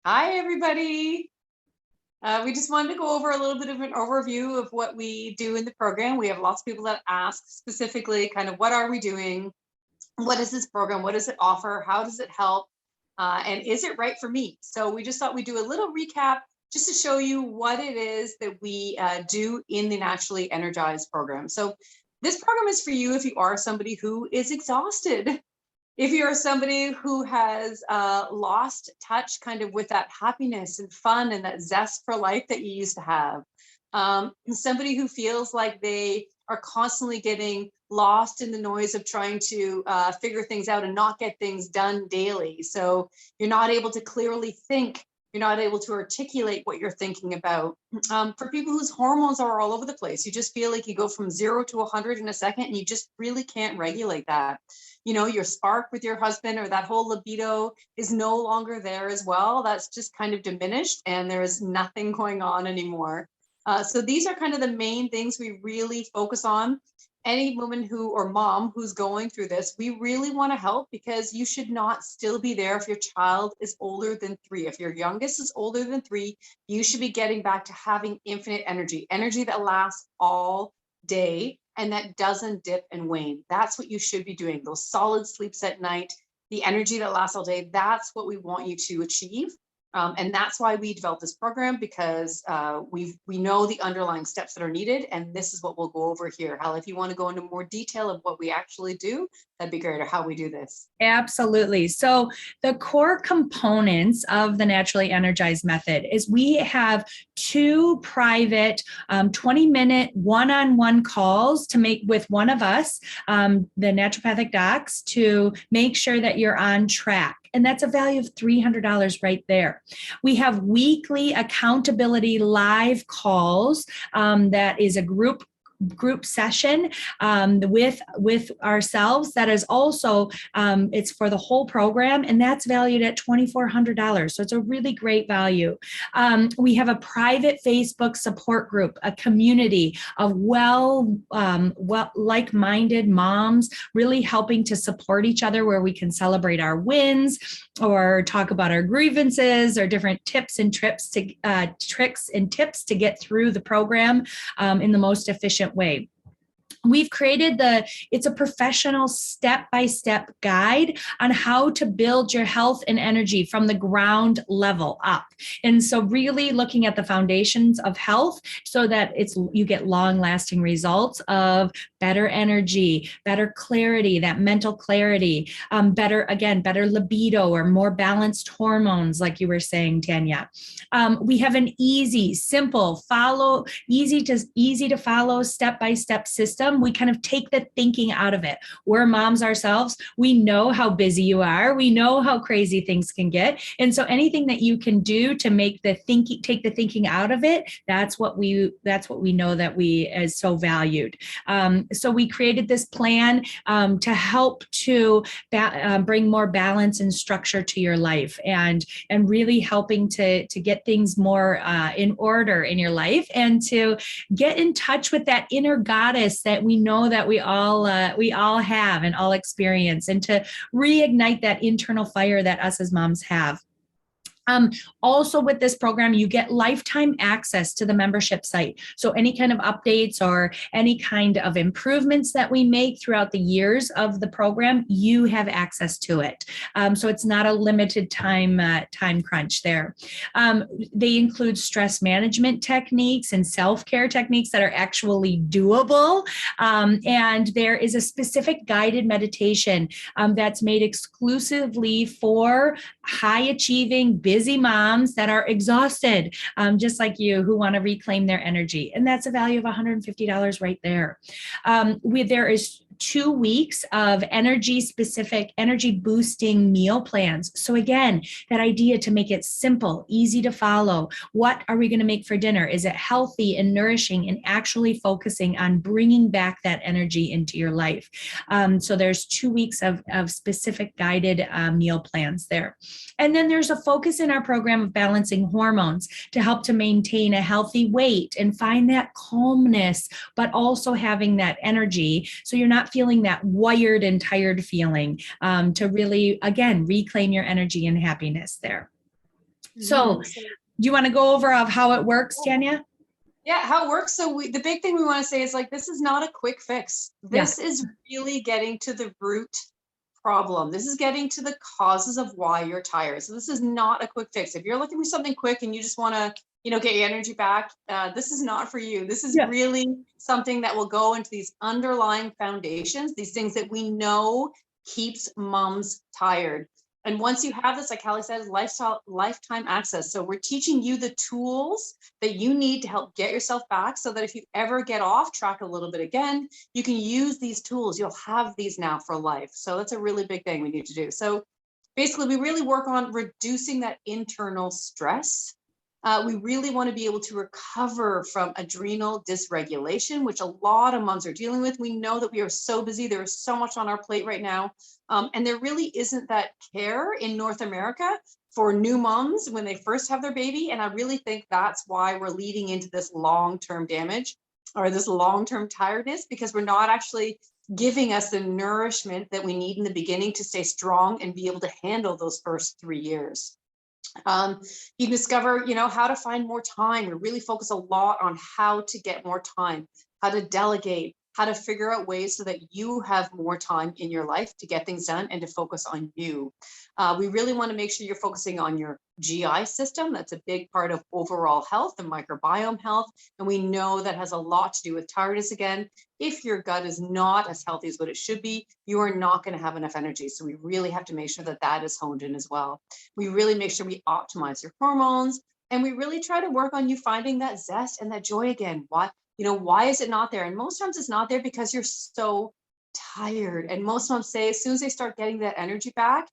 Hi, everybody. We just wanted to go over a little bit of an overview of what we do in the program. We have lots of people that ask specifically kind of what are we doing? What is this program? What does it offer? How does it help? And is it right for me? So we just thought we'd do a little recap just to show you what it is that we do in the Naturally Energized program. So this program is for you if you are somebody who is exhausted. If you're somebody who has lost touch kind of with that happiness and fun and that zest for life that you used to have, somebody who feels like they are constantly getting lost in the noise of trying to figure things out and not get things done daily. So you're not able to clearly think, you're not able to articulate what you're thinking about. For people whose hormones are all over the place, you just feel like you go from 0 to 100 in a second and you just really can't regulate that. You know, your spark with your husband or that whole libido is no longer there as well. That's just kind of diminished and there is nothing going on anymore. So these are kind of the main things we really focus on. Any woman who or mom who's going through this, we really want to help because you should not still be there if your child is older than 3. If your youngest is older than 3, you should be getting back to having infinite energy, energy that lasts all day and that doesn't dip and wane. That's what you should be doing. Those solid sleeps at night, the energy that lasts all day, that's what we want you to achieve. And that's why we developed this program, because we know the underlying steps that are needed, and this is what we'll go over here. Hal, if you want to go into more detail of what we actually do, that'd be great, or how we do this. Absolutely. So the core components of the Naturally Energized Method is we have 2 private 20-minute one-on-one calls to make with one of us, the naturopathic docs, to make sure that you're on track. And that's a value of $300 right there. We have weekly accountability live calls that is a group session with ourselves that is also it's for the whole program, and that's valued at $2,400. So it's a really great value. We have a private Facebook support group, a community of like-minded moms really helping to support each other, where we can celebrate our wins or talk about our grievances or different tips and tricks and tips to get through the program in the most efficient way. We've created it's a professional step-by-step guide on how to build your health and energy from the ground level up. And so really looking at the foundations of health so that you get long-lasting results of better energy, better clarity, that mental clarity, better libido or more balanced hormones, like you were saying, Tanya. We have an easy, simple, easy to follow step-by-step system. We kind of take the thinking out of it. We're moms ourselves. We know how busy you are. We know how crazy things can get. And so anything that you can do to make take the thinking out of it, that's what we know that is so valued. So we created this plan to help to bring more balance and structure to your life, and really helping to get things more in order in your life, and to get in touch with that inner goddess that we know that we all have and all experience, and to reignite that internal fire that us as moms have. Also with this program, you get lifetime access to the membership site. So any kind of updates or any kind of improvements that we make throughout the years of the program, you have access to it. So it's not a limited time crunch there. They include stress management techniques and self-care techniques that are actually doable. And there is a specific guided meditation that's made exclusively for high-achieving, busy moms that are exhausted, just like you, who want to reclaim their energy. And that's a value of $150 right there. There is 2 weeks of energy-specific, energy-boosting meal plans. So again, that idea to make it simple, easy to follow. What are we going to make for dinner? Is it healthy and nourishing, and actually focusing on bringing back that energy into your life? So there's 2 weeks of specific guided meal plans there. And then there's a focus in our program of balancing hormones to help to maintain a healthy weight and find that calmness, but also having that energy. So you're not not feeling that wired and tired feeling, to really, again, reclaim your energy and happiness there. So do you want to go over of how it works, Tanya? Yeah, how it works. So the big thing we want to say is like, this is not a quick fix. This is really getting to the root problem. This is getting to the causes of why you're tired. So this is not a quick fix. If you're looking for something quick and you just want to, get your energy back, this is not for you. This is really something that will go into these underlying foundations, these things that we know keeps moms tired. And once you have this, like Callie said, lifetime access. So we're teaching you the tools that you need to help get yourself back, so that if you ever get off track a little bit again, you can use these tools. You'll have these now for life. So that's a really big thing we need to do. So basically, we really work on reducing that internal stress. We really want to be able to recover from adrenal dysregulation, which a lot of moms are dealing with. We know that we are so busy. There is so much on our plate right now. And there really isn't that care in North America for new moms when they first have their baby. And I really think that's why we're leading into this long-term damage or this long-term tiredness, because we're not actually giving us the nourishment that we need in the beginning to stay strong and be able to handle those first 3 years. You can discover, how to find more time. We really focus a lot on how to get more time, how to delegate, how to figure out ways so that you have more time in your life to get things done and to focus on you. We really want to make sure you're focusing on your GI system. That's a big part of overall health and microbiome health. And we know that has a lot to do with tiredness again. If your gut is not as healthy as what it should be, you are not going to have enough energy. So we really have to make sure that that is honed in as well. We really make sure we optimize your hormones, and we really try to work on you finding that zest and that joy again. Why is it not there? And most times it's not there because you're so tired. And most moms say as soon as they start getting that energy back,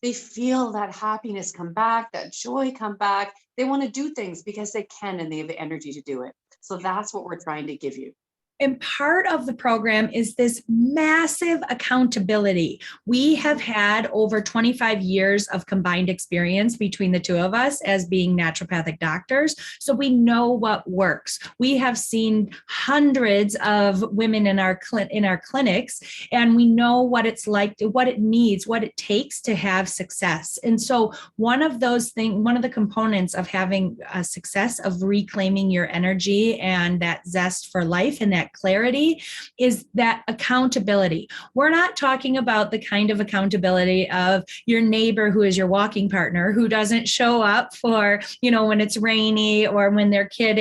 they feel that happiness come back, that joy come back. They want to do things because they can and they have the energy to do it. So that's what we're trying to give you. And part of the program is this massive accountability. We have had over 25 years of combined experience between the two of us as being naturopathic doctors. So we know what works. We have seen hundreds of women in our clinics, and we know what it's like, what it needs, what it takes to have success. And so one of the components of having a success of reclaiming your energy and that zest for life and that clarity is that accountability. We're not talking about the kind of accountability of your neighbor who is your walking partner who doesn't show up for, when it's rainy or when their kid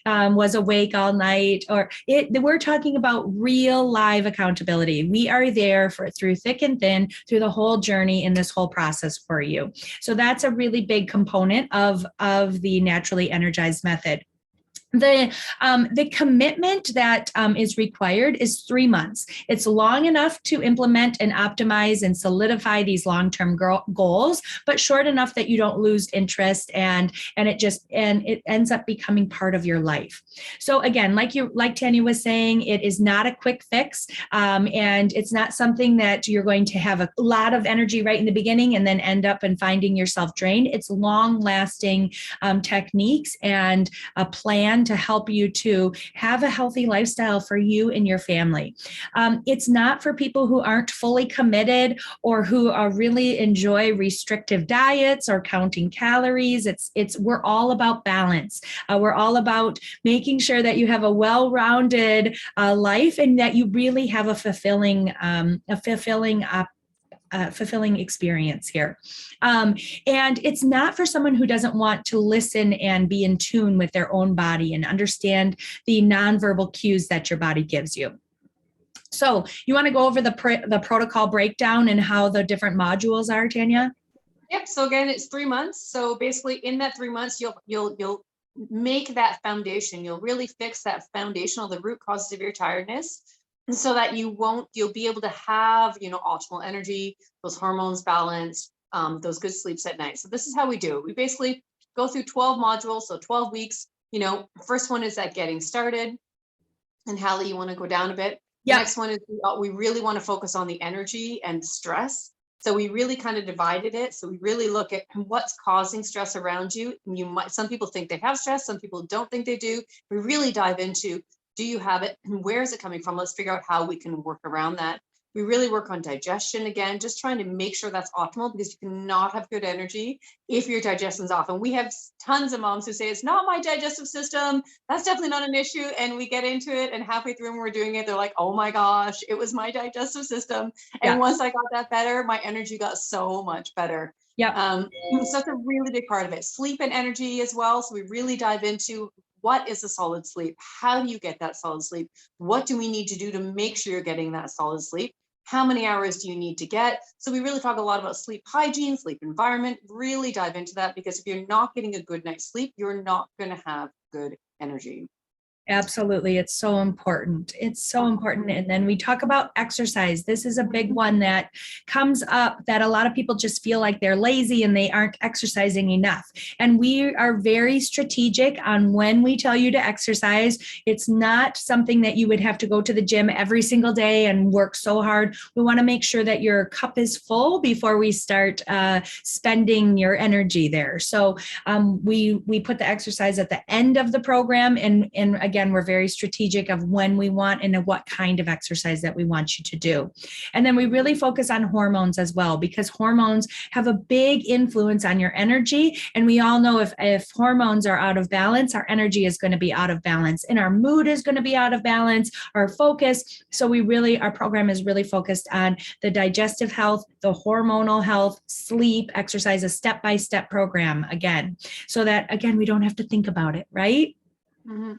was awake all night, we're talking about real live accountability. We are there through thick and thin, through the whole journey in this whole process for you. So that's a really big component of the Naturally Energized Method. The commitment that is required is 3 months. It's long enough to implement and optimize and solidify these long-term goals, but short enough that you don't lose interest and it ends up becoming part of your life. So again, like Tanya was saying, it is not a quick fix, and it's not something that you're going to have a lot of energy right in the beginning and then end up and finding yourself drained. It's long-lasting techniques and a plan to help you to have a healthy lifestyle for you and your family. It's not for people who aren't fully committed or who really enjoy restrictive diets or counting calories. We're all about balance. We're all about making sure that you have a well-rounded life and that you really have a fulfilling experience here. And it's not for someone who doesn't want to listen and be in tune with their own body and understand the nonverbal cues that your body gives you. So you want to go over the protocol breakdown and how the different modules are, Tanya? Yep. So again, it's 3 months. So basically in that 3 months, you'll make that foundation. You'll really fix that foundational, the root causes of your tiredness, so that you'll be able to have, optimal energy, those hormones balanced, those good sleeps at night. So this is how we do it. We basically go through 12 modules. So 12 weeks, first one is that getting started. And Hallie, you want to go down a bit? The next one is we really want to focus on the energy and stress. So we really kind of divided it. So we really look at what's causing stress around you. Some people think they have stress. Some people don't think they do. We really dive into Do you have it? And where is it coming from? Let's figure out how we can work around that. We really work on digestion again, just trying to make sure that's optimal, because you cannot have good energy if your digestion's off. And we have tons of moms who say, it's not my digestive system. That's definitely not an issue. And we get into it, and halfway through when we're doing it, they're like, oh my gosh, it was my digestive system. And Yeah. once I got that better, my energy got so much better. Yeah. So that's a really big part of it. Sleep and energy as well. So we really dive into, what is a solid sleep? How do you get that solid sleep? What do we need to do to make sure you're getting that solid sleep? How many hours do you need to get? So we really talk a lot about sleep hygiene, sleep environment, really dive into that, because if you're not getting a good night's sleep, you're not going to have good energy. Absolutely. It's so important. It's so important. And then we talk about exercise. This is a big one that comes up, that a lot of people just feel like they're lazy and they aren't exercising enough. And we are very strategic on when we tell you to exercise. It's not something that you would have to go to the gym every single day and work so hard. We want to make sure that your cup is full before we start spending your energy there. So we put the exercise at the end of the program, and again, we're very strategic of when we want and what kind of exercise that we want you to do. And then we really focus on hormones as well, because hormones have a big influence on your energy. And we all know if hormones are out of balance, our energy is going to be out of balance and our mood is going to be out of balance, our focus. So our program is really focused on the digestive health, the hormonal health, sleep, exercise, a step-by-step program again, so that, again, we don't have to think about it, right? Mm-hmm.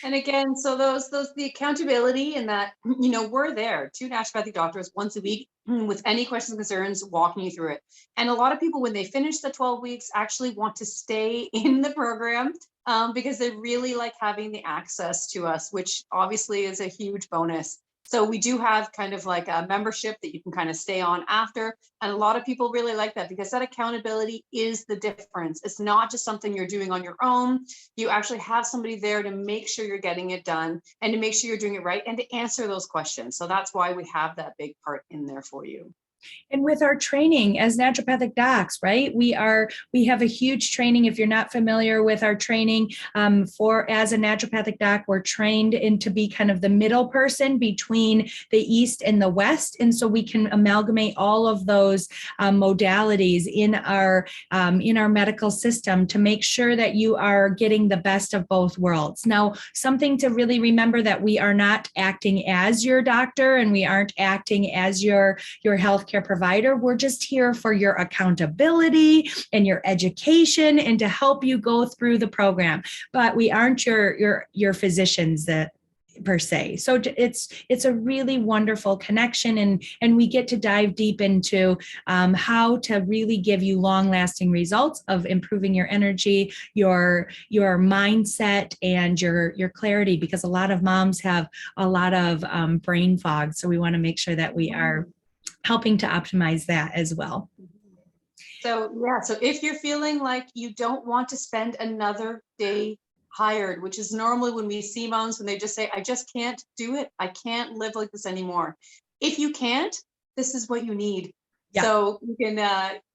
And again, so the accountability, and that, we're there, 2 naturopathic doctors once a week with any questions and concerns, walking you through it. And a lot of people, when they finish the 12 weeks, actually want to stay in the program because they really like having the access to us, which obviously is a huge bonus. So we do have kind of like a membership that you can kind of stay on after. And a lot of people really like that, because that accountability is the difference. It's not just something you're doing on your own. You actually have somebody there to make sure you're getting it done and to make sure you're doing it right and to answer those questions. So that's why we have that big part in there for you. And with our training as naturopathic docs, right? We have a huge training. If you're not familiar with our training, as a naturopathic doc, we're trained to be kind of the middle person between the East and the West. And so we can amalgamate all of those modalities in our medical system to make sure that you are getting the best of both worlds. Now, something to really remember, that we are not acting as your doctor and we aren't acting as your healthcare provider. We're just here for your accountability and your education and to help you go through the program. But we aren't your physicians per se. So it's a really wonderful connection, and we get to dive deep into how to really give you long-lasting results of improving your energy, your mindset, and your clarity, because a lot of moms have a lot of brain fog. So we want to make sure that we are helping to optimize that as well. So if you're feeling like you don't want to spend another day hired, which is normally when we see moms, when they just say, I just can't do it. I can't live like this anymore. If you can't, this is what you need. Yeah. So you can,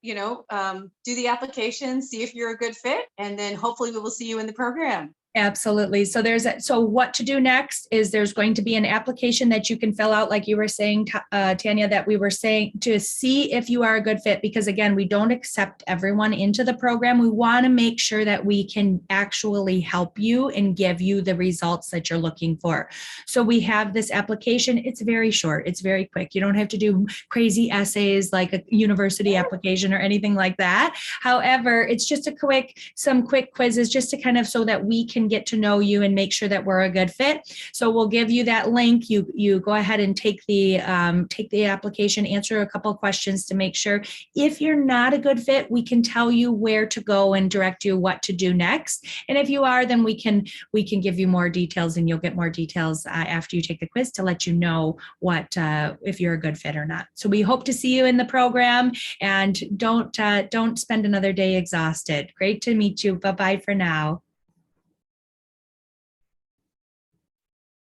do the application, see if you're a good fit, and then hopefully we will see you in the program. Absolutely. So what to do next is there's going to be an application that you can fill out, like you were saying, Tanya, that we were saying, to see if you are a good fit, because again, we don't accept everyone into the program. We want to make sure that we can actually help you and give you the results that you're looking for. So we have this application. It's very short. It's very quick. You don't have to do crazy essays like a university application or anything like that. However, it's just some quick quizzes just to kind of, so that we can get to know you and make sure that we're a good fit. So we'll give you that link. You go ahead and take the application, answer a couple of questions to make sure. If you're not a good fit, we can tell you where to go and direct you what to do next. And if you are, then we can give you more details, and you'll get more details after you take the quiz to let you know if you're a good fit or not. So we hope to see you in the program, and don't spend another day exhausted. Great to meet you. Bye-bye for now.